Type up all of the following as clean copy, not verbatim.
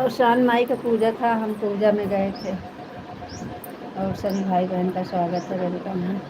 और शान माई का पूजा था, हम पूजा में गए थे। और सभी भाई बहन का स्वागत है, वेलकम है।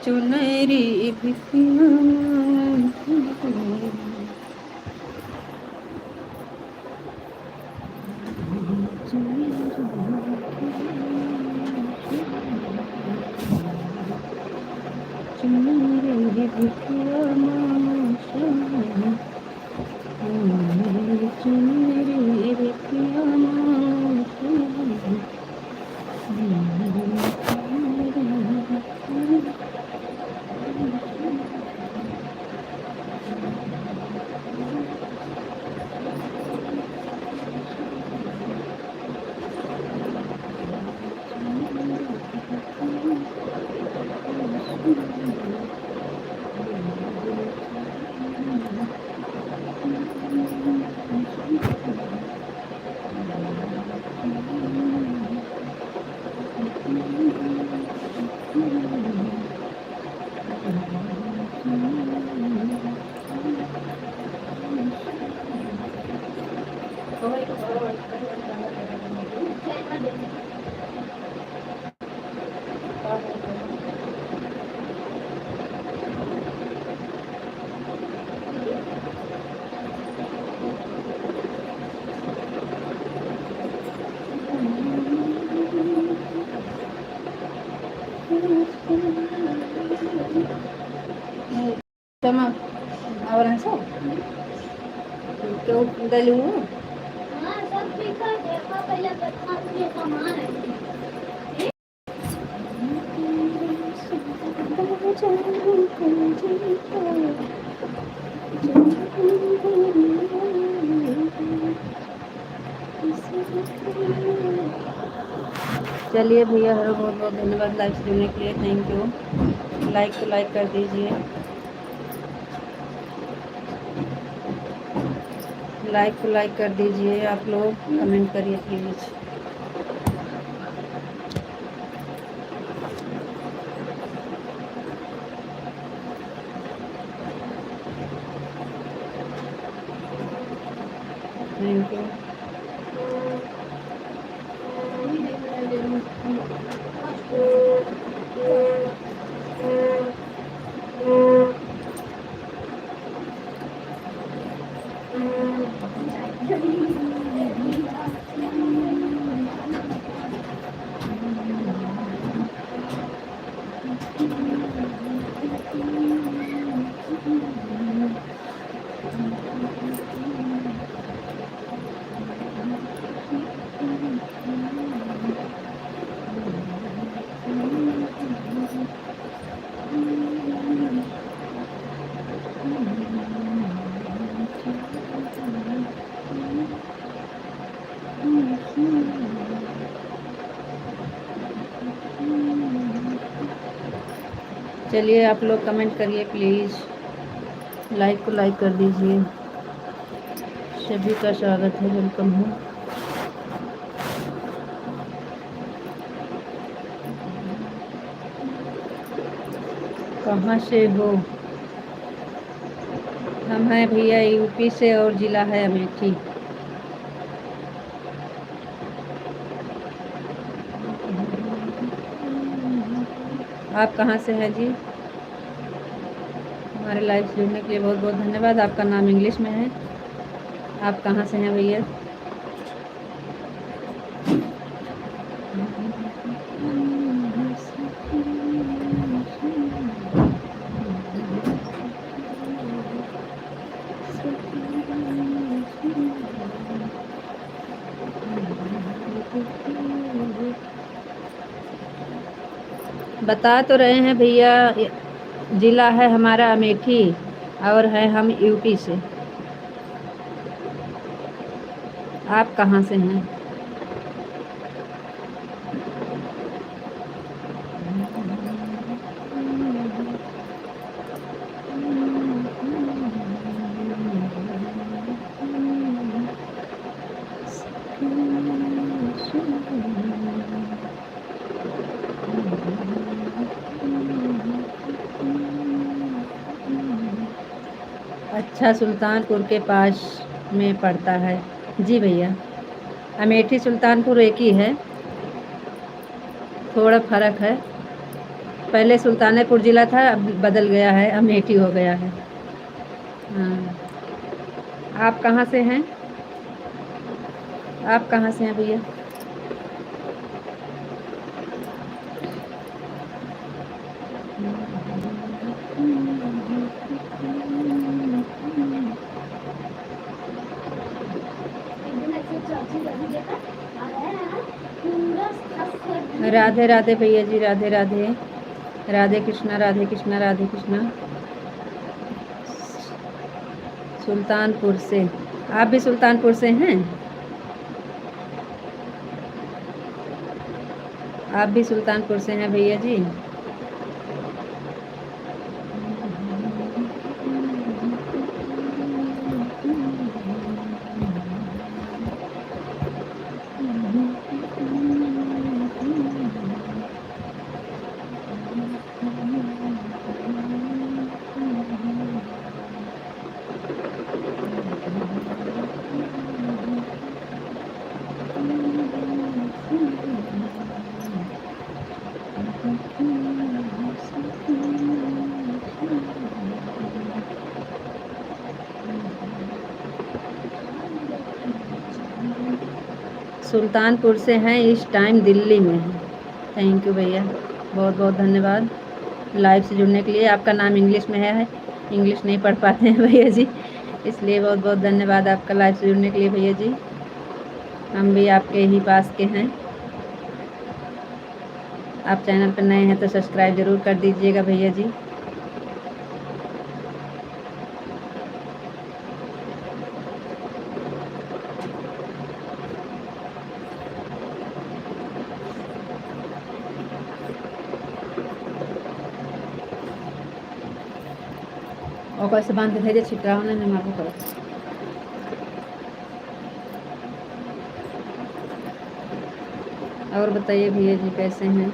चुनरी बिटिया चुनरी बिटिया चुनरी बिटिया Tama. Awalan sa. Ikaw, dalawa. हाँ सब ठीक है देखा पहले बता ये सामान है चलिए भैया, हर बहुत बहुत धन्यवाद लाइव सुनने के लिए, थैंक यू। लाइक तो लाइक कर दीजिए, लाइक तो लाइक कर दीजिए आप लोग, कमेंट करिए प्लीज़। Thank you. चलिए आप लोग कमेंट करिए प्लीज़, लाइक को लाइक कर दीजिए, सभी का स्वागत है, वेलकम है। कहाँ से हो? हम हैं भैया यूपी से और ज़िला है अमेठी। आप कहाँ से हैं जी? हमारे लाइव से जुड़ने के लिए बहुत बहुत धन्यवाद। आपका नाम इंग्लिश में है। आप कहाँ से हैं भैया? बता तो रहे हैं भैया, ज़िला है हमारा अमेठी और है हम यूपी से। आप कहाँ से हैं? अच्छा, सुल्तानपुर के पास में पड़ता है। जी भैया, अमेठी सुल्तानपुर एक ही है, थोड़ा फ़र्क है। पहले सुल्तानपुर ज़िला था, अब बदल गया है, अमेठी हो गया है। हाँ। आप कहाँ से हैं? आप कहाँ से हैं भैया? राधे राधे भैया जी, राधे राधे। राधे कृष्णा, राधे कृष्णा, राधे कृष्णा। सुल्तानपुर से। आप भी सुल्तानपुर से हैं? आप भी सुल्तानपुर से हैं भैया जी? सुल्तानपुर से हैं, इस टाइम दिल्ली में हैं। थैंक यू भैया, बहुत बहुत धन्यवाद लाइव से जुड़ने के लिए। आपका नाम इंग्लिश में है, इंग्लिश नहीं पढ़ पाते हैं भैया जी, इसलिए बहुत बहुत धन्यवाद आपका लाइव से जुड़ने के लिए भैया जी। हम भी आपके ही पास के हैं। आप चैनल पर नए हैं तो सब्सक्राइब ज़रूर कर दीजिएगा भैया जी। और कैसे बांध के भेजे छिटरा होने में मालूम करो। और बताइए भैया जी कैसे हैं?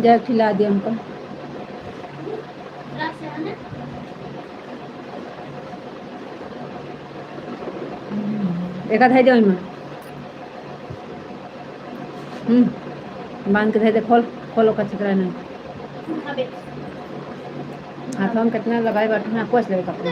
जा खिला दिया हमको। एक है जो बांध के दे खोल खोलो का चित्रा नहीं हाथ हम कितना लगाए बैठे हैं आपको इसलिए कपड़े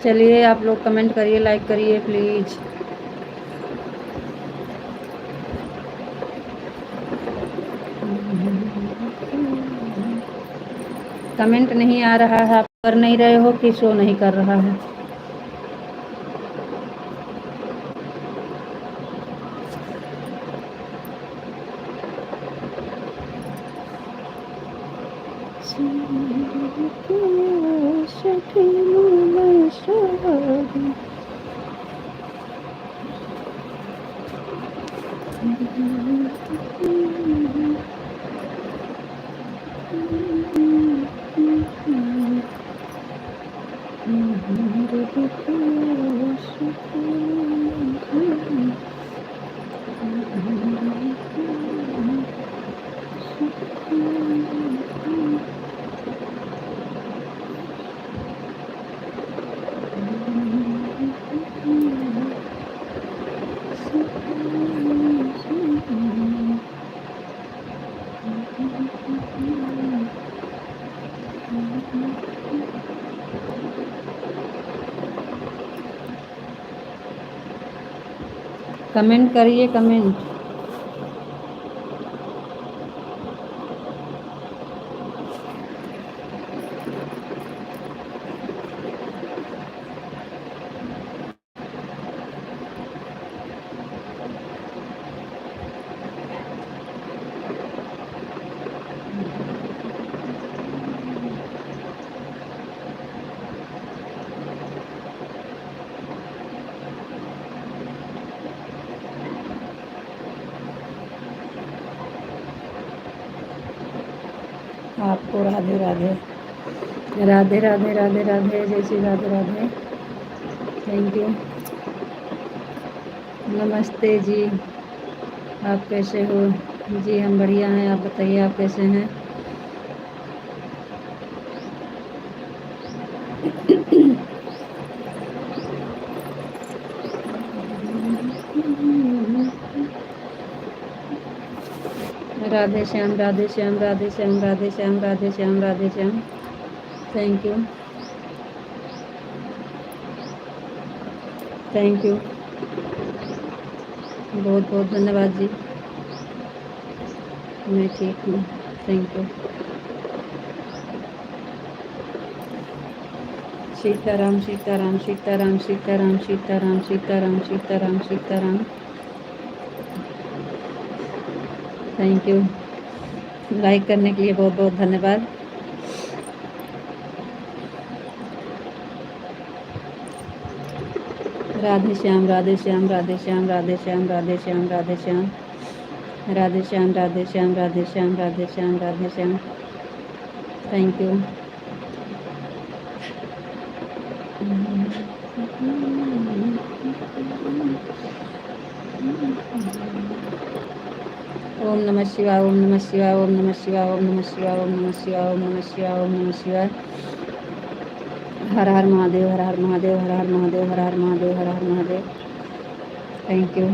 चलिए आप लोग कमेंट करिए, लाइक करिए प्लीज़। कमेंट नहीं आ रहा है, आप कर नहीं रहे हो कि शो नहीं कर रहा है? कमेंट करिए, कमेंट। आपको राधे राधे। राधे राधे राधे राधे, जय श्री राधे राधे। Thank you. नमस्ते जी, आप कैसे हो? जी हम बढ़िया हैं, आप बताइए आप कैसे हैं? Radhe Shyam Radhe Shyam Radhe Shyam Radhe Shyam Radhe Shyam Radhe Shyam. Thank you, thank you, बहुत बहुत धन्यवाद जी। मैं ठीक हूँ, thank you. Sitaram Sitaram Sitaram Sitaram Sitaram Sitaram Sitaram Sitaram. Thank you, like करने के लिए बहुत बहुत धन्यवाद। राधे श्याम राधे श्याम राधे श्याम राधे श्याम राधे श्याम राधे श्याम राधे श्याम राधे श्याम राधे श्याम राधे श्याम राधे श्याम। Thank you. ओम नमः शिवाय, ओम नमः शिवाय, ओम नमः शिवाय, ओम नमः शिवाय, ओम नमः शिवाय, ओम नमः शिवाय, ओम नमः शिवाय। हर हर महादेव, हर हर महादेव, हर हर महादेव, हर हर महादेव, हर हर महादेव। Thank you.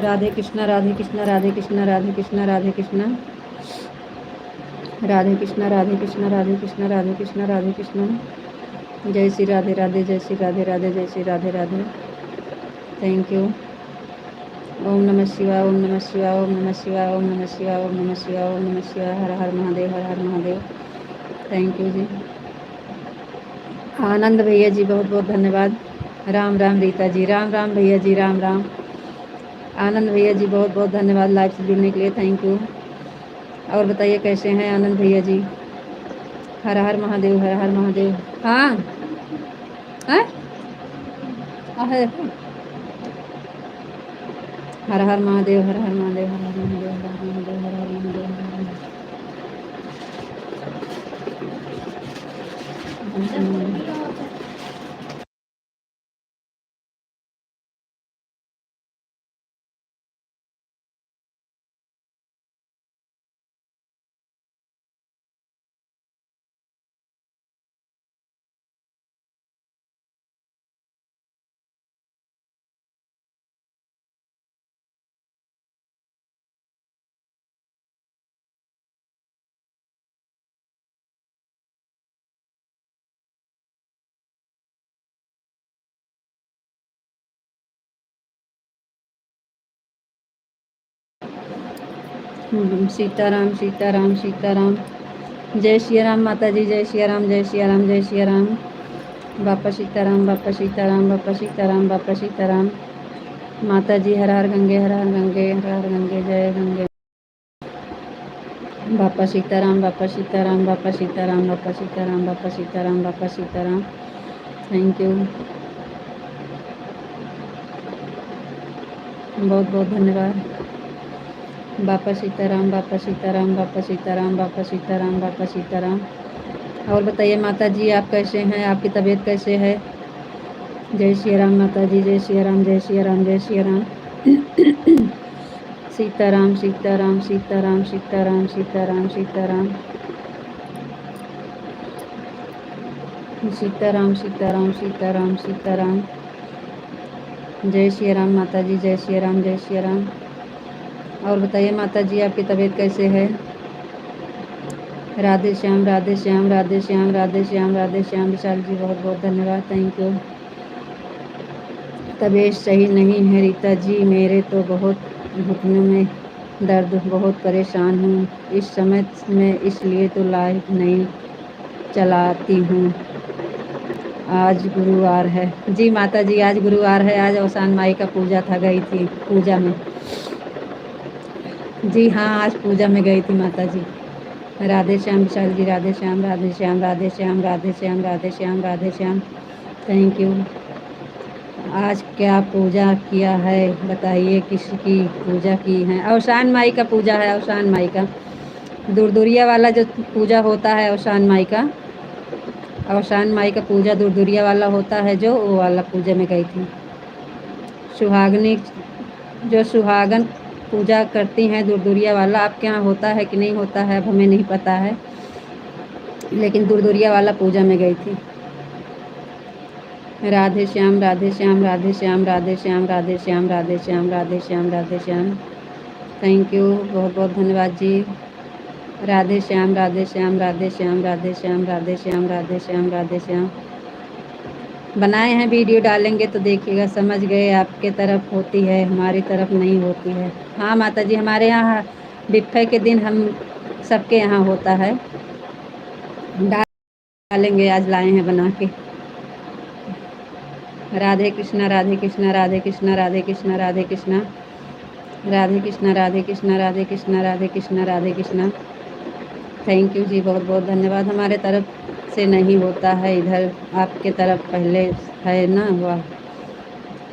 राधे कृष्णा राधे कृष्णा राधे कृष्णा राधे कृष्णा राधे कृष्णा राधे कृष्णा राधे कृष्णा राधे कृष्णा राधे कृष्णा राधे कृष्णा। जय श्री राधे राधे, जय श्री राधे राधे, जय श्री राधे राधे। Thank you. ओम नमः शिवाय, ओम नमः शिवाय, ओम नमः शिवाय, ओम नमः शिवाय, ओम नमः शिवाय, ओम नमः शिवाय। हर हर महादेव, हर हर महादेव। थैंक यू जी। आनंद भैया जी बहुत बहुत धन्यवाद। राम राम रीता जी, राम राम भैया जी, राम राम। आनंद भैया जी बहुत बहुत धन्यवाद लाइव से जुड़ने के लिए, थैंक यू। और बताइए कैसे हैं आनंद भैया जी? हर हर महादेव, हर हर महादेव। हाँ है? हर हर महादेव, हर हर महादेव, हर हर महादेव, हर हर महादेव, हर हर महादेव, हर हर महादेव। सीताराम सीताराम सीताराम। जय श्री राम माता जी, जय श्री राम, जय श्री राम, जय श्री राम। बापा सीताराम, बापा सीताराम, बापा सीताराम, बापा सीताराम। माता जी हर हर गंगे, हर हर गंगे, हर हर गंगे, जय गंगे। बापा सीताराम, बापा सीताराम, बापा सीताराम, बापा सीताराम, बापा सीताराम, बापा सीताराम। थैंक यू, बहुत बहुत धन्यवाद। बापा सीताराम, बापा सीताराम, बापा सीताराम, बापा सीताराम, बापा सीताराम। और बताइए माता जी आप कैसे हैं, आपकी तबीयत कैसे है? जय श्री राम माता जी, जय श्री राम, जय श्री राम, जय श्री राम। सीताराम सीताराम सीताराम सीताराम सीताराम सीताराम सीताराम सीताराम सीताराम सीताराम। जय श्री राम माता जी, जय श्री राम, जय श्री राम। और बताइए माता जी आपकी तबीयत कैसे है? राधे श्याम राधे श्याम राधे श्याम राधे श्याम राधे श्याम। विशाल जी बहुत बहुत धन्यवाद, थैंक यू। तबीयत सही नहीं है रीता जी, मेरे तो बहुत घुटनों में दर्द, बहुत परेशान हूँ इस समय में, इसलिए तो लाइव नहीं चलाती हूँ। आज गुरुवार है जी माता जी, आज गुरुवार है, आज अवसान माई का पूजा था, गई थी पूजा में जी। हाँ आज पूजा में गई थी माता जी। राधे श्याम विशाल जी, राधे श्याम राधे श्याम राधे श्याम राधे श्याम राधे श्याम राधे श्याम। Thank you. आज क्या पूजा किया है बताइए, किसकी पूजा की है? अवसान माई का पूजा है, अवसान माई का। दुरदुरिया वाला जो पूजा होता है अवसान माई का, अवसान माई का पूजा दुरदुरिया वाला होता है जो, वो वाला पूजा में गई थी। सुहागनी, जो सुहागन पूजा करती हैं दुरदुरिया वाला, आपके यहाँ होता है कि नहीं होता है अब हमें नहीं पता है, लेकिन दुरदुरिया वाला पूजा में गई थी। राधे श्याम राधे श्याम राधे श्याम राधे श्याम राधे श्याम राधे श्याम राधे श्याम राधे श्याम। थैंक यू, बहुत बहुत धन्यवाद जी। राधे श्याम राधे श्याम राधे श्याम राधे श्याम राधे श्याम राधे श्याम राधे श्याम। बनाए हैं, वीडियो डालेंगे तो देखिएगा, समझ गए। आपके तरफ होती है, हमारी तरफ नहीं होती है। हाँ माता जी, हमारे यहाँ बिफ्फे के दिन हम सबके यहाँ होता है। डालेंगे, आज लाए हैं बना के। राधे कृष्णा राधे कृष्णा राधे कृष्णा राधे कृष्णा राधे कृष्णा राधे कृष्णा राधे कृष्णा राधे कृष्णा राधे कृष्णा राधे कृष्णा। थैंक यू जी, बहुत बहुत धन्यवाद। हमारे तरफ से नहीं होता है, इधर आपके तरफ पहले है ना, वह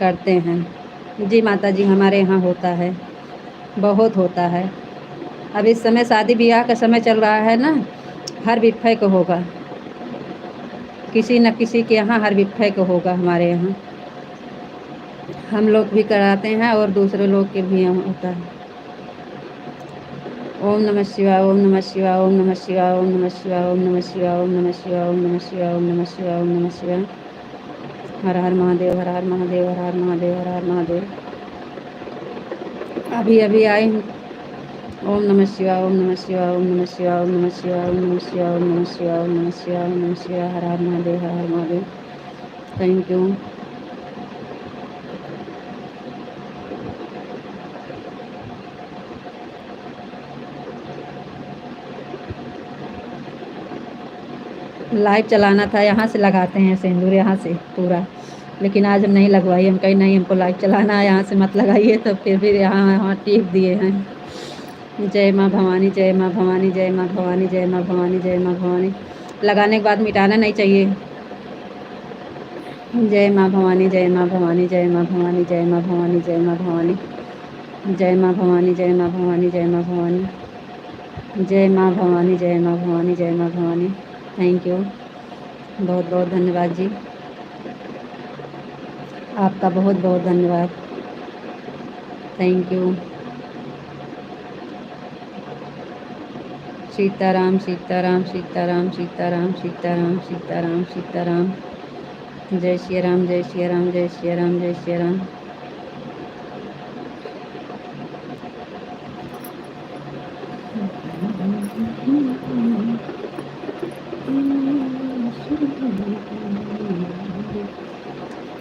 करते हैं जी माता जी। हमारे यहाँ होता है, बहुत होता है। अब इस समय शादी ब्याह का समय चल रहा है ना, हर बिफ्फे को होगा, किसी न किसी के यहाँ हर बिफ्फे को होगा। हमारे यहाँ हम लोग भी कराते हैं और दूसरे लोग के भी यहाँ होता है। ओम नमः शिवाय, ओम नमः शिवाय, ओम नमः शिवाय, ओम नमः शिवाय, ओम नमः शिवाय, ओम नमः शिवाय, ओम नमः शिवाय, ओम नमः शिवाय, ओम नमः शिवाय। हर हर महादेव, हर हर महादेव, हर हर महादेव, हर हर महादेव। अभी अभी आई हूँ। ओम नमः शिवाय, ओम नमः शिवाय, ओम नमः शिवाय, ओम नमः शिवाय, ओम नमः शिवाय, ओम नमः शिवाय, ओम नमः शिवाय, ओम नमः शिवाय। हर हर महादेव, हर हर महादेव। Thank you. लाइव चलाना था, यहाँ से लगाते हैं सिंदूर, यहाँ से पूरा, लेकिन आज हम नहीं लगवाई। हम कहीं नहीं, हमको लाइव चलाना है, यहाँ से मत लगाइए। तो फिर यहाँ यहाँ टिप दिए हैं। जय माँ भवानी, जय माँ भवानी, जय माँ भवानी, जय माँ भवानी, जय माँ भवानी। लगाने के बाद मिटाना नहीं चाहिए। जय माँ भवानी, जय माँ भवानी, जय माँ भवानी, जय माँ भवानी, जय माँ भवानी, जय माँ भवानी, जय माँ भवानी, जय माँ भवानी, जय माँ भवानी, जय माँ भवानी, जय माँ भवानी। थैंक यू, बहुत बहुत धन्यवाद जी, आपका बहुत बहुत धन्यवाद। Thank you. सीताराम सीताराम सीताराम सीताराम सीताराम सीताराम सीताराम। जय श्री राम, जय श्री राम, जय श्री राम, जय श्री राम।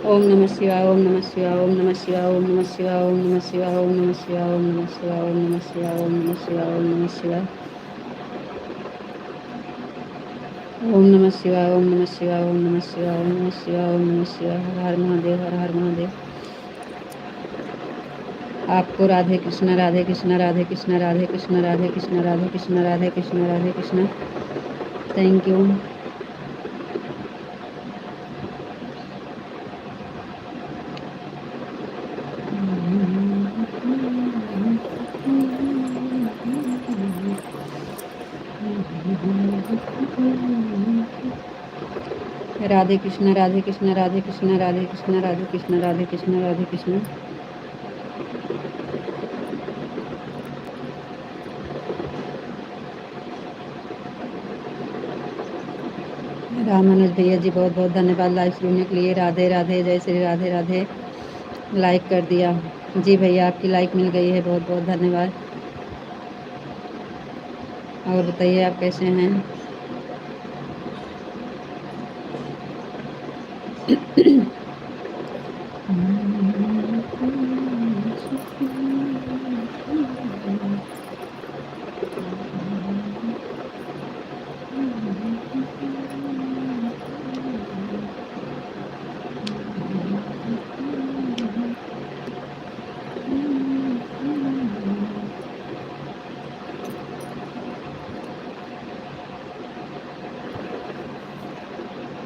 ओम नमः शिवाय, ओम नमः शिवाय, ओम नमः शिवाय, ओम नमः शिवाय, ओम नमः शिवाय, ओम नमः शिवाय, ओम नमः शिवाय, ओम नमः शिवाय, ओम नमः शिवाय, ओम नमः शिवाय, ओम नमः शिवाय, ओम नमः शिवाय, ओम नमः शिवाय, ओम नमः शिवाय, ओम नमः शिवाय। हर हर महादेव, हर हर महादेव। आपको राधे कृष्णा, राधे कृष्णा, राधे कृष्णा, राधे कृष्णा, राधे कृष्णा, राधे कृष्णा, राधे कृष्णा, राधे कृष्णा। Thank you. राधे कृष्णा, राधे कृष्णा, राधे कृष्णा, राधे कृष्णा, राधे कृष्णा, राधे कृष्णा, राधे कृष्णा। रामानुज भैया जी, बहुत बहुत धन्यवाद लाइव सुनने के लिए। राधे राधे, जय श्री राधे राधे। लाइक कर दिया जी भैया, आपकी लाइक मिल गई है, बहुत बहुत धन्यवाद। और बताइए आप कैसे हैं?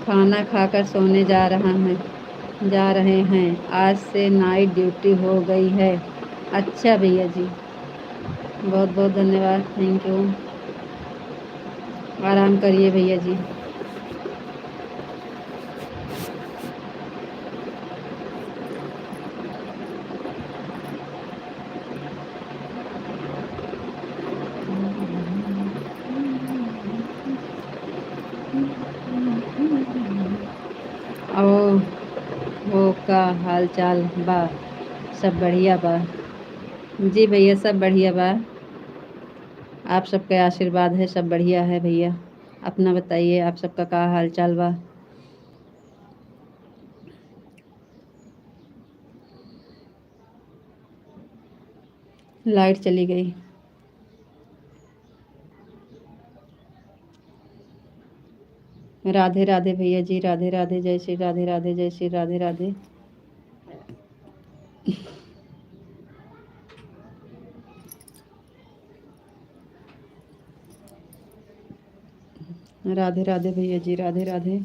खाना खाकर सोने जा रहा है जा रहे हैं, आज से नाइट ड्यूटी हो गई है। अच्छा भैया जी, बहुत बहुत धन्यवाद, थैंक यू। आराम करिए भैया जी। ओ वो का हाल चाल बा? सब बढ़िया बा जी भैया, सब बढ़िया बा। आप सबके आशीर्वाद है, सब बढ़िया है भैया। अपना बताइए, आप सबका का हाल चाल बा? लाइट चली गई। राधे राधे भैया जी, राधे राधे, जय श्री राधे राधे, जय श्री राधे राधे। राधे राधे भैया जी, राधे राधे।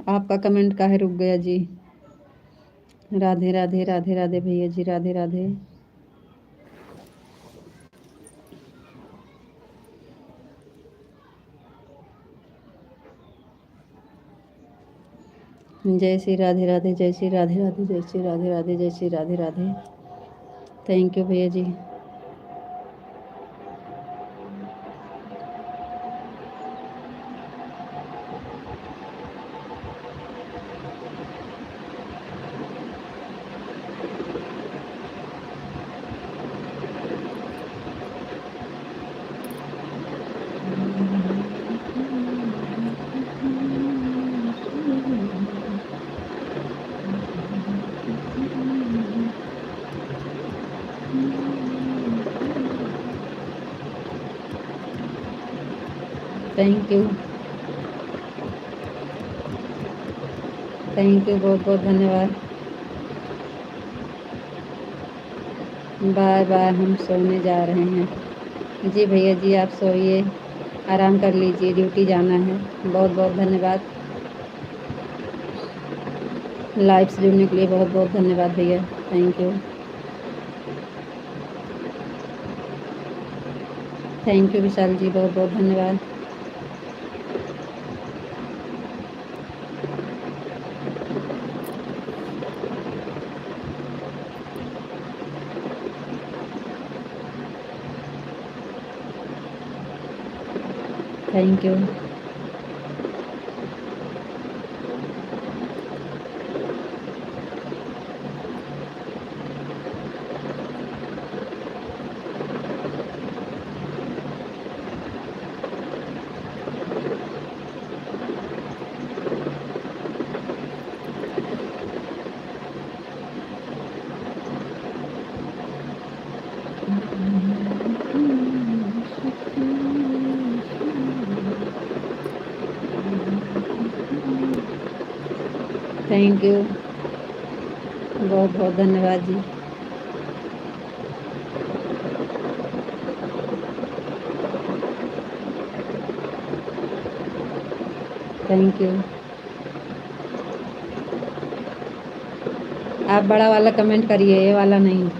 आपका कमेंट काहे रुक गया जी? राधे राधे, राधे राधे भैया जी, राधे राधे। जय श्री राधे राधे, जय श्री राधे राधे, जय श्री राधे राधे, जय श्री राधे राधे। थैंक यू भैया जी। थैंक यू, थैंक यू, बहुत बहुत धन्यवाद। बाय बाय, हम सोने जा रहे हैं। जी भैया जी, आप सोइए, आराम कर लीजिए, ड्यूटी जाना है। बहुत बहुत धन्यवाद। लाइव से जुड़ने के लिए बहुत बहुत धन्यवाद भैया, थैंक यू। थैंक यू विशाल जी, बहुत बहुत धन्यवाद। Thank you. थैंक यू, बहुत बहुत धन्यवाद जी। Thank you. आप बड़ा वाला कमेंट करिए, ये वाला नहीं।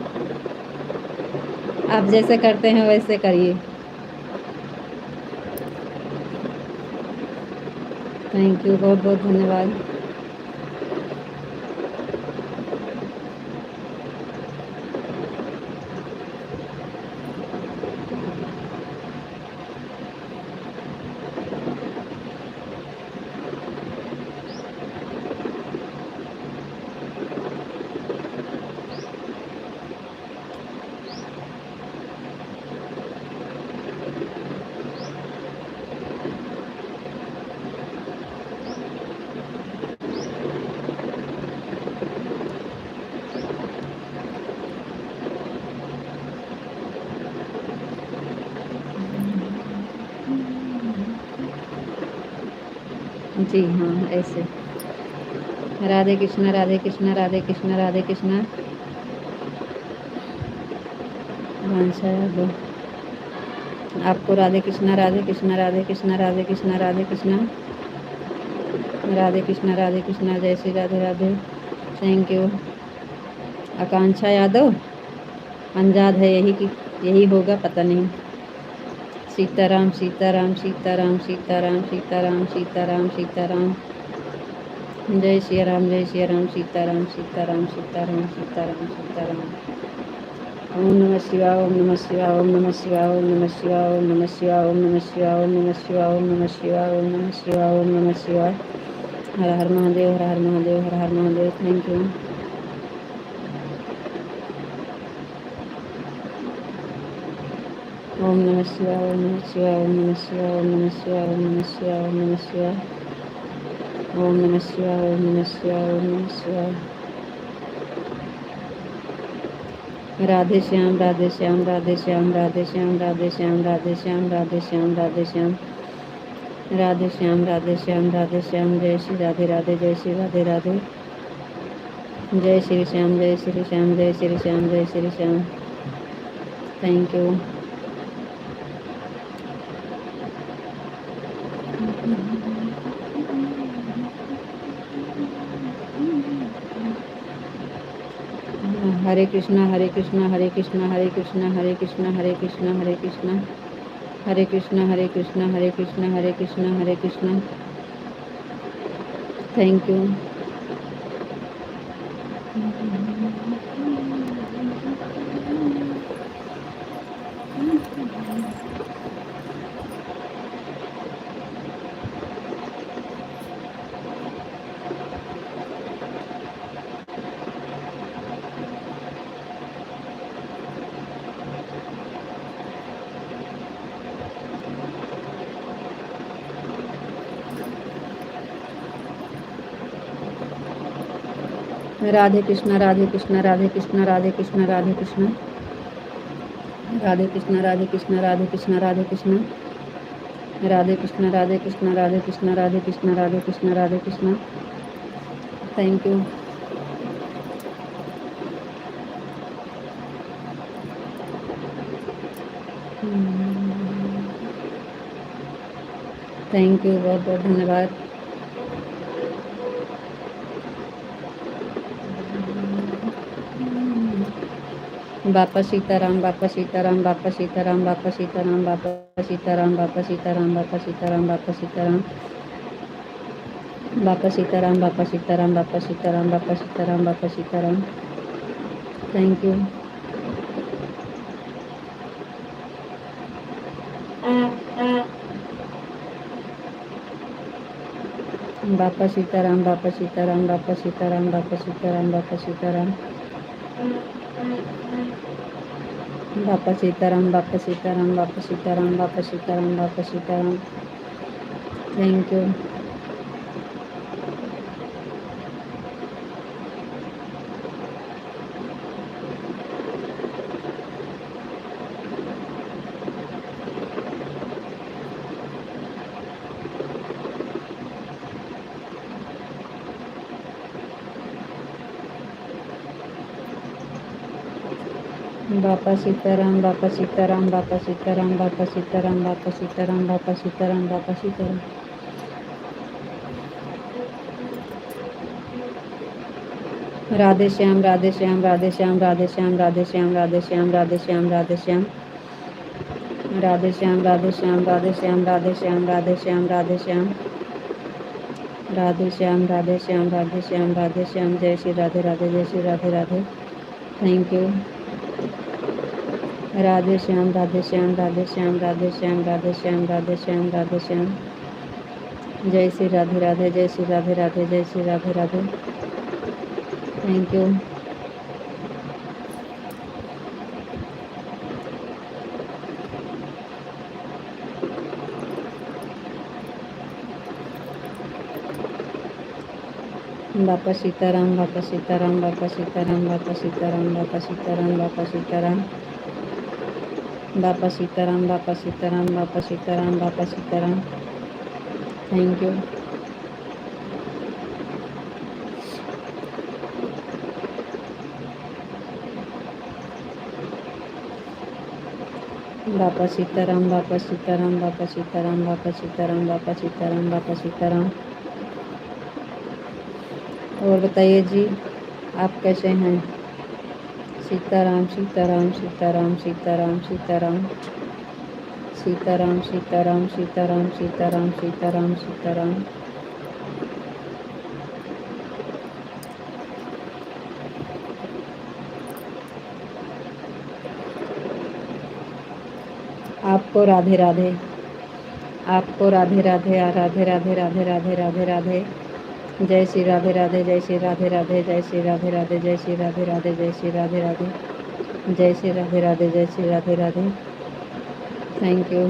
आप जैसे करते हैं वैसे करिए। थैंक यू, बहुत बहुत धन्यवाद। जी हाँ, ऐसे। राधे कृष्णा, राधे कृष्णा, राधे कृष्णा, राधे कृष्णा। आकांक्षा यादव, आपको राधे कृष्णा, राधे कृष्णा, राधे कृष्णा, राधे कृष्णा, राधे कृष्णा, राधे कृष्णा, राधे कृष्णा, जय श्री राधे राधे। Thank you. आकांक्षा यादव, अंजाद है यही कि यही होगा, पता नहीं। सीताराम, सीताराम, सीताराम, सीताराम, सीताराम, सीताराम, सीताराम। जय श्री राम, जय श्री राम, सीताराम, सीताराम, सीताराम, सीताराम, सीताराम। ओम नमः शिवाय, ओम नमः शिवाय, ओम नमः शिवाय, ओम नमः शिवाय, ओम नमः शिवाय, ओम नमः शिवाय, ओम नमः शिवाय, ओम नमः शिवाय, ओम नमः शिवाय, ओम नमः शिवाय। हर हर महादेव, हर हर महादेव, हर हर महादेव। Thank you. ओम नमः शिवाय, ओम नमः शिवाय, ओम नमः शिवाय, ओम नमः शिवाय, ओम नमः शिवाय, ओम नमः शिवाय, ओम नमः शिवाय, ओम नमः शिवाय, ओम नमः शिवाय। राधे श्याम, राधे श्याम, राधे श्याम, राधे श्याम, राधे श्याम, राधे श्याम, राधे श्याम, राधे श्याम, राधे श्याम, राधे श्याम, राधे श्याम। जय श्री राधे राधे, जय श्री राधे राधे। जय श्री श्याम, जय श्री श्याम, जय श्री श्याम, जय Shri Shyam. Thank you. Hare Krishna, Hare Krishna, Hare Krishna, Hare Krishna, Hare Krishna, Hare Krishna, Hare Krishna, Hare Krishna, Hare Krishna, Hare Krishna, Hare Krishna, Hare Krishna. Thank you. Radhe Krishna, Radhe Krishna, Radhe Krishna, Radhe Krishna, Radhe Krishna, Radhe Krishna, Radhe Krishna, Radhe Krishna, Radhe Krishna, Radhe Krishna, Radhe Krishna, Radhe Krishna, Radhe Krishna, Radhe Krishna, Radhe Krishna. Thank you. Thank you, बहुत बहुत धन्यवाद। बापा Sitaram, Bapa Sitaram, Bapa Sitaram, Bapa Sitaram, Bapa Sitaram, Bapa Sitaram, Bapa Sitaram, Bapa Sitaram, Bapa Sitaram, Bapa Sitaram, Bapa Sitaram, Bapa Sitaram, Bapa Sitaram. Thank you. Bapa Sitaram, Bapa Sitaram, Bapa Sitaram, Bapa Sitaram, Bapa Sitaram, Bapa Sitaram, Bapa Sitaram, Bapa Sitaram, Bapa Sitaram, Bapa Sitaram. Thank you. Bapa Sitaram, Bapa Sitaram, Bapa Sitaram, Bapa Sitaram, Bapa Sitaram, Bapa Sitaram, Bapa Sitaram. Radhe Shyam, Radhe Shyam, Radhe Shyam, Radhe Shyam, Radhe Shyam, Radhe Shyam, Radhe Shyam, Radhe Shyam, Radhe Shyam, Radhe Shyam, Radhe Shyam, Radhe Shyam, Radhe Shyam, Radhe Shyam, Radhe Shyam, Radhe Shyam, Radhe Shyam, Radhe Shyam. जय श्री राधे राधे, जय श्री राधे राधे। Thank you. राधे श्याम, राधे श्याम, राधे श्याम, राधे श्याम, राधे श्याम, राधे श्याम, राधे श्याम। जय श्री राधे राधे, जय श्री राधे राधे, जय Shri Radhe Radhe. Thank you. Bapa Sitaram, Bapa Sitaram, Bapa Sitaram, Bapa Sitaram, Bapa Sitaram, Bapa Sitaram, Bapa Sitaram, Bapa Sitaram, Bapa Sitaram, Bapa Sitaram. Thank you. Bapa Sitaram, Bapa Sitaram, Bapa Sitaram, Bapa Sitaram, Bapa Sitaram, Bapa Sitaram. और बताइए जी, आप कैसे हैं? सीताराम, सीताराम, सीताराम, सीताराम, सीताराम, सीताराम, सीताराम, सीताराम, सीताराम, सीताराम, सीताराम। आपको राधे राधे, आपको राधे राधे, राधे राधे, राधे राधे, राधे राधे। जय श्री राधे राधे, जय श्री राधे राधे, जय श्री राधे राधे, जय श्री राधे राधे, जय श्री राधे राधे, जय श्री राधे राधे, जय श्री राधे राधे। Thank you.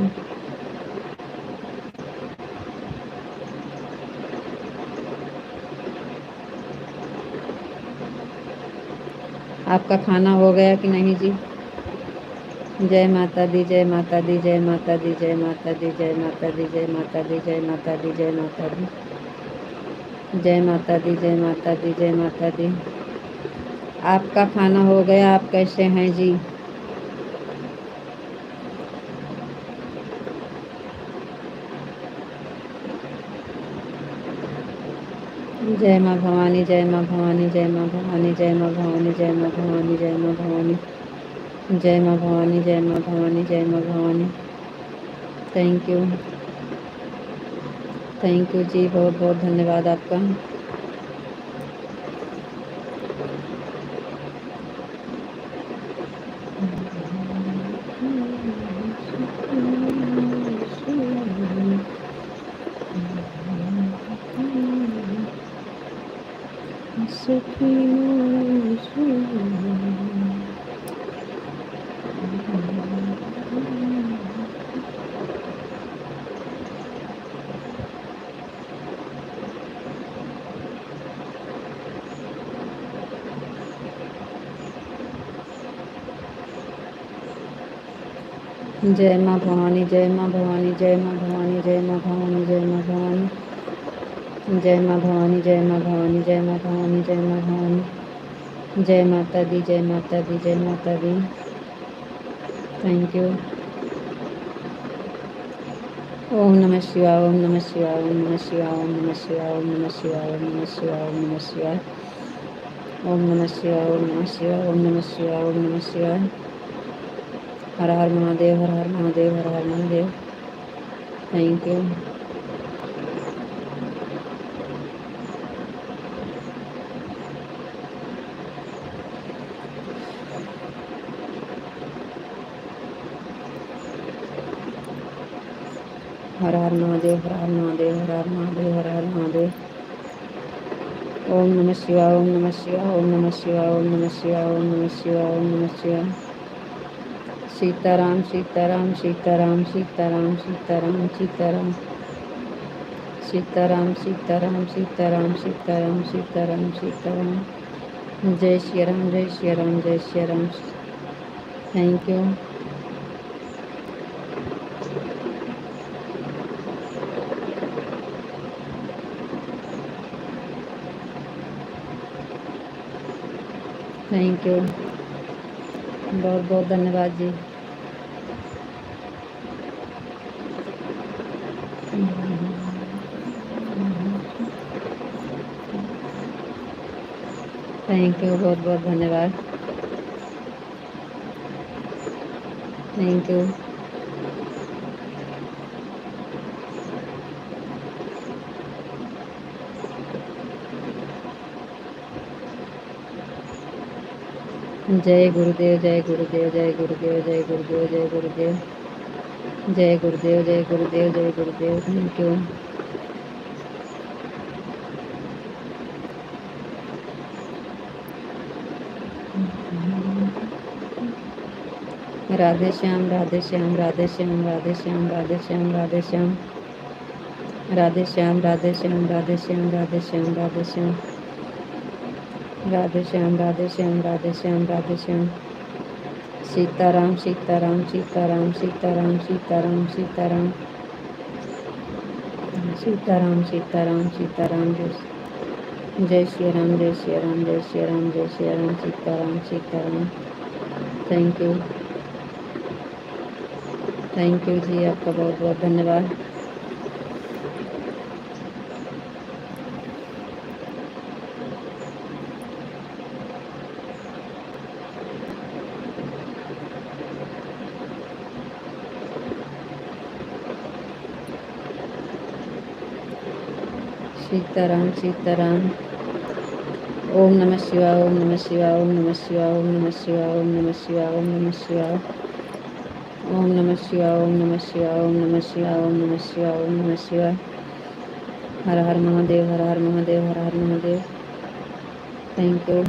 आपका खाना हो गया कि नहीं जी? जय माता दी, जय माता दी, जय माता दी, जय माता दी, जय माता दी, जय माता दी, जय माता दी, जय माता दी, जय माता दी, जय माता दी, जय माता दी। आपका खाना हो गया? आप कैसे हैं जी? जय माँ भवानी, जय माँ भवानी, जय माँ भवानी, जय माँ भवानी, जय माँ भवानी, जय माँ भवानी, जय माँ भवानी, जय माँ भवानी, जय माँ Bhavani. Thank you, thank you जी, बहुत बहुत धन्यवाद आपका। जय माँ भवानी, जय माँ भवानी, जय माँ भवानी, जय माँ भवानी, जय माँ भवानी, जय माँ भवानी, जय माँ भवानी, जय माँ भवानी, जय माँ भवानी। जय माता दी, जय माता दी, जय माता दी। Thank you. ओम नमः शिवाय, ओम नमः शिवाय, ओम नमः शिवाय, ओम नमः शिवाय, ओम नमः शिवाय, ओम नमः शिवाय, ओम नमः शिवाय, ओम नमः शिवाय, ओम नमः शिवाय, ओम नमः शिवाय, ओम नमः शिवाय। हर हर महादेव, हर हर महादेव, हर हर महादेव। Thank you. हर हर महादेव, हर हर महादेव, हर हर महादेव, हर हर महादेव। ओम नमः शिवाय, ओम नमः शिवाय, ओम नमः शिवाय, ओम नमः शिवाय, ओम नमः शिवाय, ओम नमः शिवाय। सीताराम, सीताराम, सीताराम, सीताराम, सीताराम, सीताराम, सीताराम, सीताराम, सीताराम, सीताराम, सीताराम, सीताराम। जय श्री राम, जय श्री राम, जय Shri Ram. Thank you. Thank you, बहुत बहुत धन्यवाद जी। थैंक यू, बहुत बहुत धन्यवाद। Thank you. जय गुरुदेव, जय गुरुदेव, जय गुरुदेव, जय गुरुदेव, जय गुरुदेव, जय गुरुदेव, जय गुरुदेव, जय गुरुदेव। Thank you. राधे श्याम, राधे श्याम, राधे श्याम, राधे श्याम, राधे श्याम, राधे श्याम, राधे श्याम, राधे श्याम, राधे श्याम, राधे श्याम, राधे श्याम, राधे श्याम, राधे श्याम, राधे श्याम, राधे श्याम। सीताराम, सीताराम, सीताराम, सीताराम, सीताराम, सीताराम, सीताराम, सीताराम, सीताराम। जय श्री राम, जय श्री राम, जय श्री राम, जय Shri Ram. Sitaram, Sitaram. Thank you. Thank you जी, आपका बहुत बहुत धन्यवाद। सीताराम सीताराम। ओम नमः शिवाय, ओम नमः शिवाय, ओम नमः शिवाय, ओम नमः शिवाय, ओम नमः शिवाय, ओम नमः शिवाय, ओम नमः शिवाय, ओम नमः शिवाय, ओम नमः शिवाय, ओम नमः शिवाय, ओम नमः शिवाय। हर हर महादेव, हर हर महादेव, हर हर महादेव। Thank you.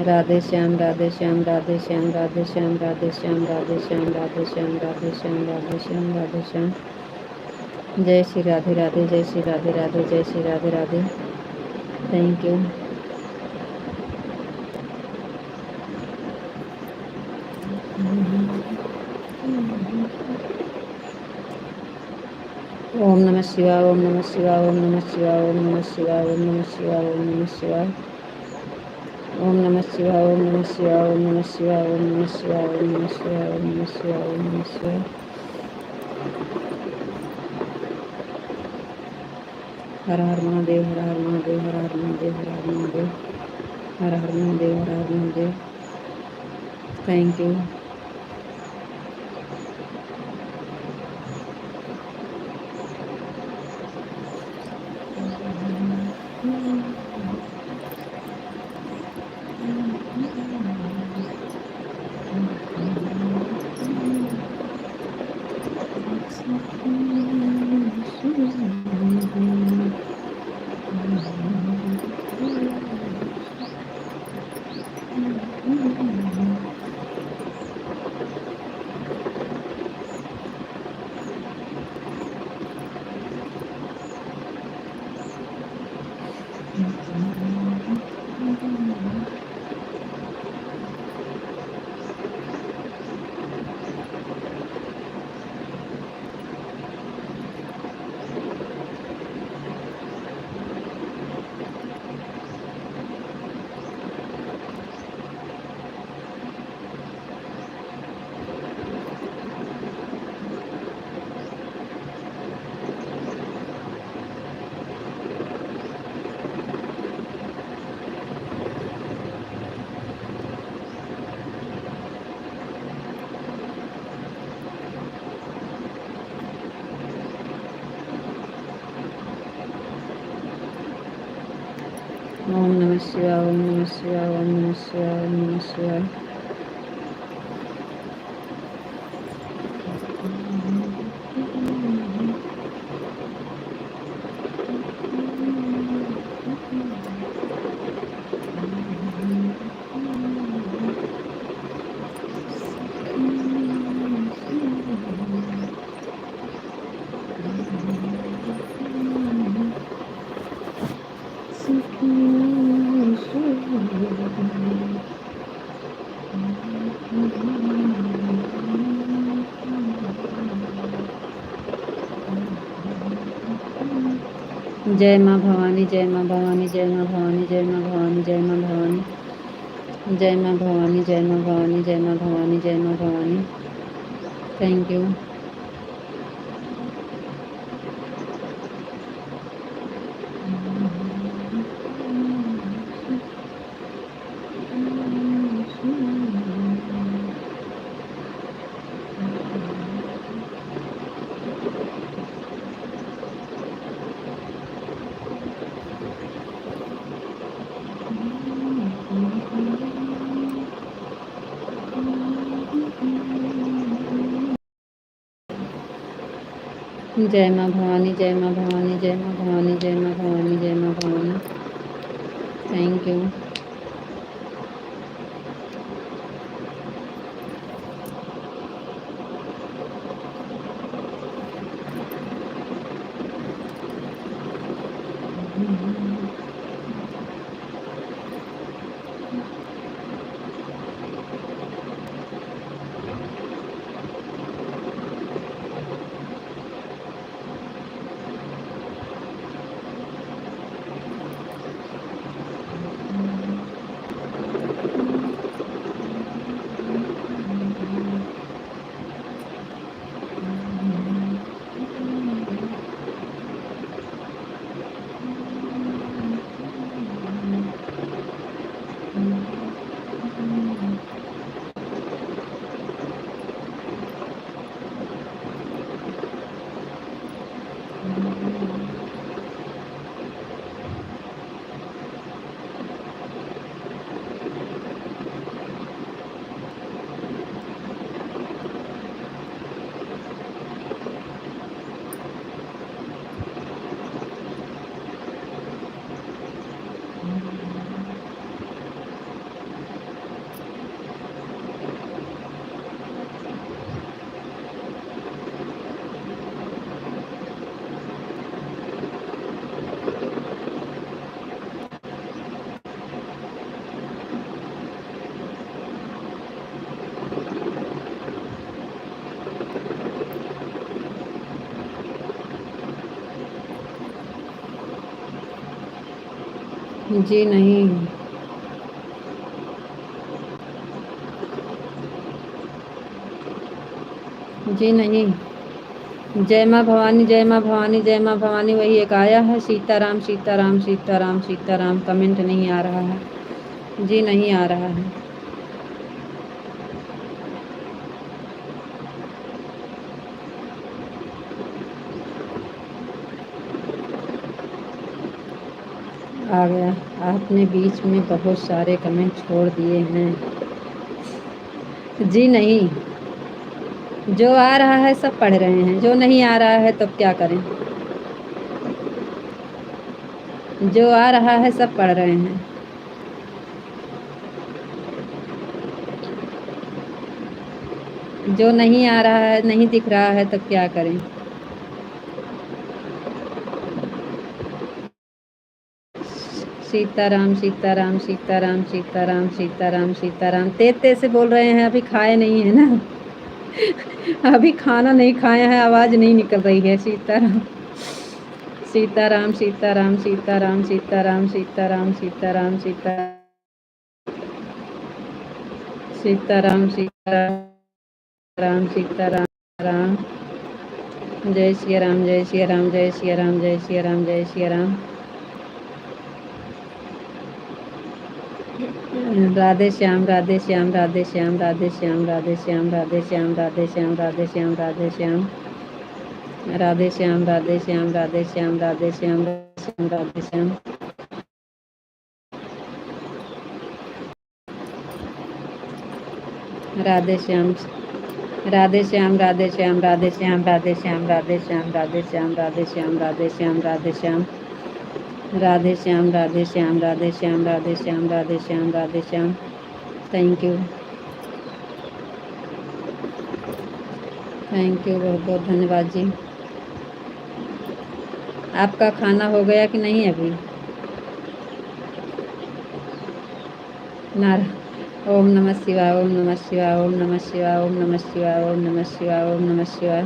राधे श्याम, राधे श्याम, राधे श्याम, राधे श्याम, राधे श्याम, राधे श्याम, राधे श्याम, राधे श्याम, राधे श्याम, राधे श्याम। जय श्री राधे राधे, जय श्री राधे राधे, जय श्री राधे राधे। Thank you. ओम नमः शिवाय, ओम नमः शिवाय, ओम नमः शिवाय, ओम नमः शिवाय, ओम नमः शिवाय, ओम नमः शिवाय, ओम नमः शिवाय, ओम नमः शिवाय, ओम नमः शिवाय, ओम नमः शिवाय, ओम नमः शिवाय, ओम नमः शिवाय, ओम नमः शिवाय। हर हर महादेव, हर हर महादेव, हर हर महादेव, हर हर महादेव, हर हर महादेव, हर हर महादेव। Thank you. ओम नमः शिवाय, ओम नमः शिवाय, ओम नमः शिवाय, ओम नमः शिवाय। जय माँ भवानी, जय माँ भवानी, जय माँ भवानी, जय माँ भवानी, जय माँ भवानी, जय माँ भवानी, जय माँ भवानी, जय माँ भवानी, जय माँ भवानी। Thank you. जय माँ भवानी, जय माँ भवानी, जय माँ भवानी, जय माँ भवानी, जय माँ भवानी। Thank you. जी नहीं। जी नहीं। जय माँ भवानी, जय माँ भवानी, जय माँ भवानी, वही एक आया है, सीताराम सीताराम सीताराम सीताराम, कमेंट नहीं आ रहा है। जी नहीं आ रहा है। आ गया। आपने बीच में बहुत सारे कमेंट छोड़ दिए हैं। जी नहीं। जो आ रहा है सब पढ़ रहे हैं, जो नहीं आ रहा है तो क्या करें। जो आ रहा है सब पढ़ रहे हैं। जो नहीं आ रहा है, नहीं दिख रहा है, तब क्या करें। सीताराम सीताराम सीताराम सीताराम सीताराम सीताराम, तेज से बोल रहे हैं, अभी खाए नहीं है ना। अभी खाना नहीं खाए हैं, आवाज नहीं निकल रही है। सीताराम सीताराम सीताराम सीताराम सीताराम सीताराम सीताराम सीताराम सीताराम सीताराम सीताराम राम। जय श्री राम, जय श्री राम, जय श्री राम, जय श्री राम, जय Shri Ram. Radhe Shyam, Radhe Shyam, Radhe Shyam, Radhe Shyam, Radhe Shyam, Radhe Shyam, Radhe Shyam, Radhe Shyam, Radhe Shyam, Radhe Shyam, Radhe Shyam, Radhe Shyam, Radhe Shyam, Radhe Shyam, Radhe Shyam. Radhe Shyam, Radhe Shyam, Radhe Shyam, Radhe Shyam, Radhe Shyam, Radhe Shyam, Radhe Shyam, Radhe Shyam, Radhe Shyam, Radhe Shyam, Radhe Shyam, Radhe Shyam, Radhe Shyam, Radhe Shyam, Radhe Shyam, Radhe Shyam. Thank you, thank you, बहुत बहुत धन्यवाद जी। आपका खाना हो गया कि नहीं अभी? नारा। ओम नमः शिवाय, ओम नमः शिवाय, ओम नमः शिवाय, ओम नमः शिवाय, ओम नमः शिवाय, ओम नमः शिवाय,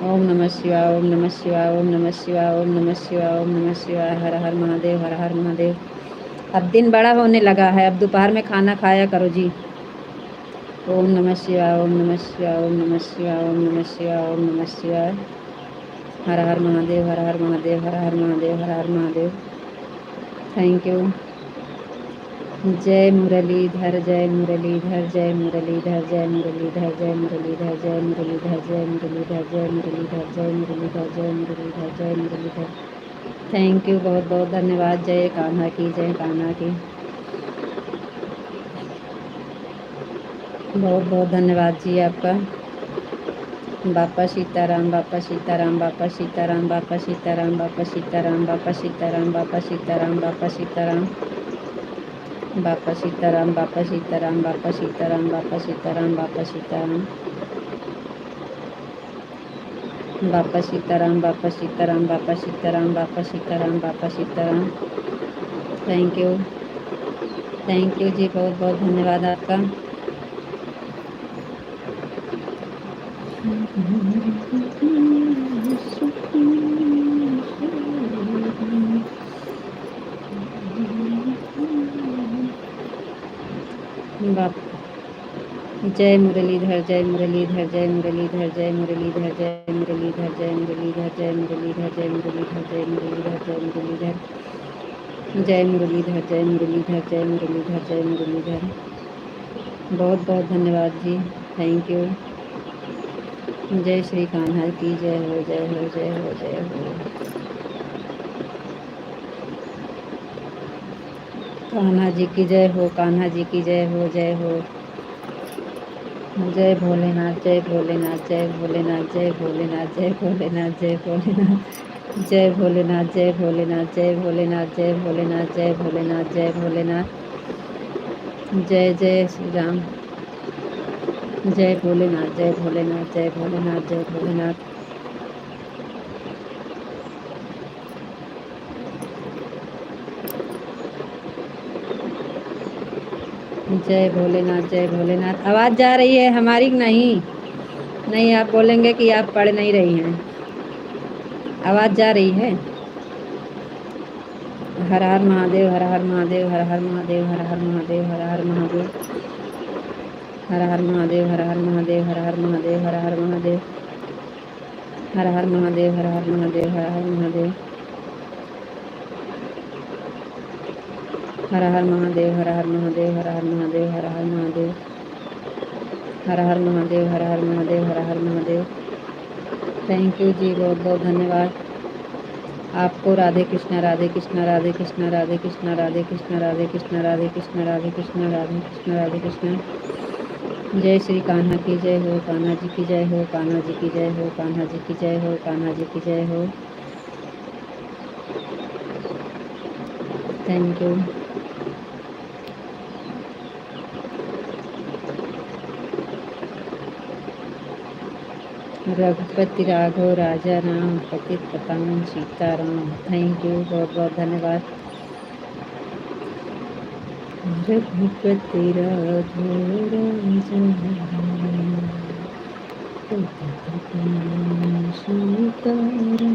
ओम नमः शिवाय, ओम नमः शिवाय, ओम नमः शिवाय, ओम नमः शिवाय, ओम नमः शिवाय। हर हर महादेव, हर हर महादेव। अब दिन बड़ा होने लगा है, अब दोपहर में खाना खाया करो जी। ओम नमः शिवाय, ओम नमः शिवाय, ओम नमः शिवाय, ओम नमः शिवाय, ओम नमः शिवाय। हर हर महादेव, हर हर महादेव, हर हर महादेव, हर हर महादेव। Thank you. जय मुरलीधर, जय मुरलीधर, जय मुरलीधर, जय मुरलीधर, जय मुरलीधर, जय मुरलीधर, जय मुरलीधर, जय मुरलीधर, जय मुरलीधर, जय मुरलीधर, जय मुरलीधर। थैंक यू, बहुत बहुत धन्यवाद। जय कान्हा की, जय कान्हा की। बहुत बहुत धन्यवाद जी आपका। बापा Sitaram, Bapa Sitaram, Bapa Sitaram, Bapa Sitaram, Bapa Sitaram, Bapa Sitaram, Bapa Sitaram, Bapa Sitaram, Bapa Sitaram, Bapa Sitaram, Bapa Sitaram, Bapa Sitaram, Bapa Sitaram, Bapa Sitaram, Bapa Sitaram, Bapa Sitaram, Bapa Sitaram, Bapa Sitaram. Thank you, thank you जी, बहुत बहुत धन्यवाद आपका। बाप जय मुरलीधर, जय मुरलीधर, जय मुरलीधर, जय मुरलीधर, जय मुरलीधर, जय मुरलीधर, जय मुरलीधर, जय मुरलीधर, जय मुरलीधर, जय मुरलीधर, जय मुरलीधर, जय मुरलीधर, जय मुरलीधर, जय मुरलीधर। बहुत बहुत धन्यवाद जी, थैंक यू। जय श्री कान्हा की जय हो, जय हो, जय हो, जय हो। कान्हा जी की जय हो, कान्हा जी की जय हो, जय हो। जय भोलेनाथ, जय भोलेनाथ, जय भोलेनाथ, जय भोलेनाथ, जय भोलेनाथ, जय भोलेनाथ, जय भोलेनाथ, जय भोलेनाथ, जय भोलेनाथ, जय भोलेनाथ, जय भोलेनाथ, जय भोलेनाथ। जय जय श्री राम। जय भोलेनाथ, जय भोलेनाथ, जय भोलेनाथ, जय भोलेनाथ। जय भोलेनाथ, जय भोलेनाथ। आवाज़ जा रही है हमारी कि नहीं? नहीं, आप बोलेंगे कि आप पढ़ नहीं रही हैं। आवाज़ जा रही है? हर हर महादेव, हर हर महादेव, हर हर महादेव, हर हर महादेव, हर हर महादेव, हर हर महादेव, हर हर महादेव, हर हर महादेव, हर हर महादेव, हर हर महादेव, हर हर महादेव, हर हर महादेव, हर हर महादेव, हर हर महादेव, हर हर महादेव, हर हर महादेव, हर हर महादेव, हर हर महादेव, हर हर महादेव। थैंक यू जी, बहुत बहुत धन्यवाद आपको। राधे कृष्णा, राधे कृष्णा, राधे कृष्णा, राधे कृष्णा, राधे कृष्णा, राधे कृष्णा, राधे कृष्णा, राधे कृष्णा, राधे कृष्णा, राधे कृष्णा। जय श्री कान्हा की जय हो, कान्हा जी की जय हो, कान्हा जी की जय हो, कान्हा जी की जय हो, कान्हा जी की जय हो। Thank you. रघुपति राघव राजा राम, पतित पावन सीताराम। थैंक यू, बहुत बहुत धन्यवाद। रघुपति राघव राजा राम, पतित पावन सीताराम,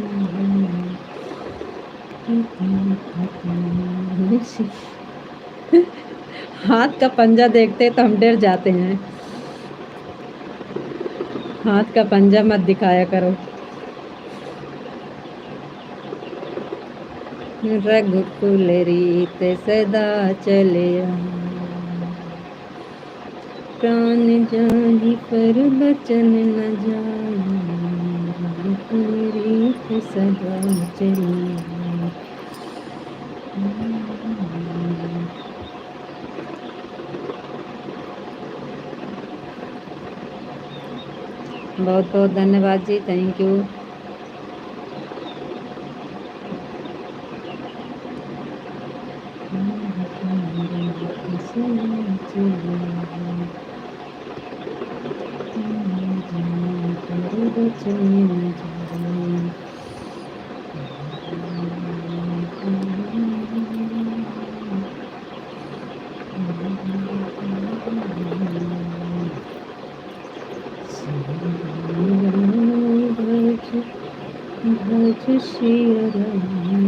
हाथ का पंजा देखते तो हम डर जाते हैं। हाथ का पंजा मत दिखाया करो। रघुकुल रीत सदा चलिया, प्राण जाहि पर बचन न जाई, रघुकुल रीत सदा चलिया। बहुत बहुत धन्यवाद जी, थैंक यू। भज सिया राम,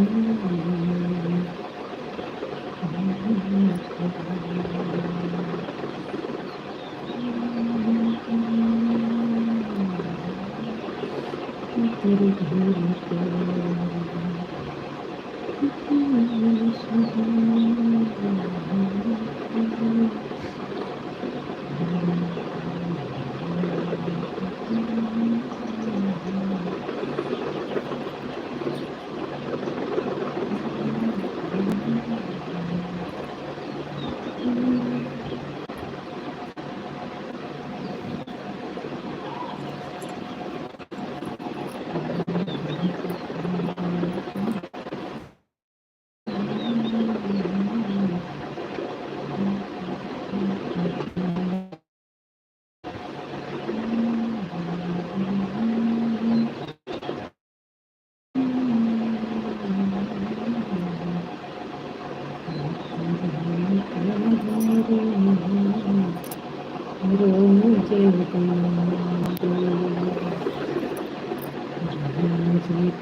तेरे घर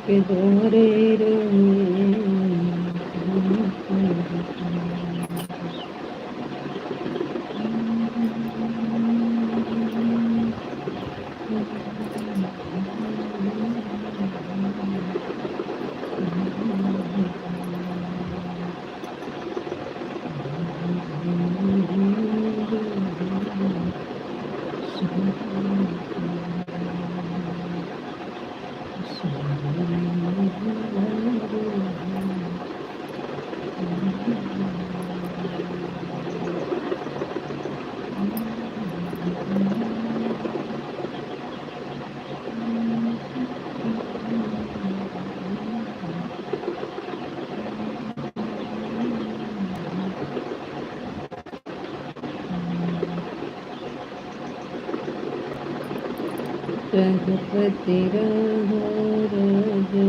के द्वारे रघुपति राघव राजा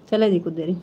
चले जी कुछ देरी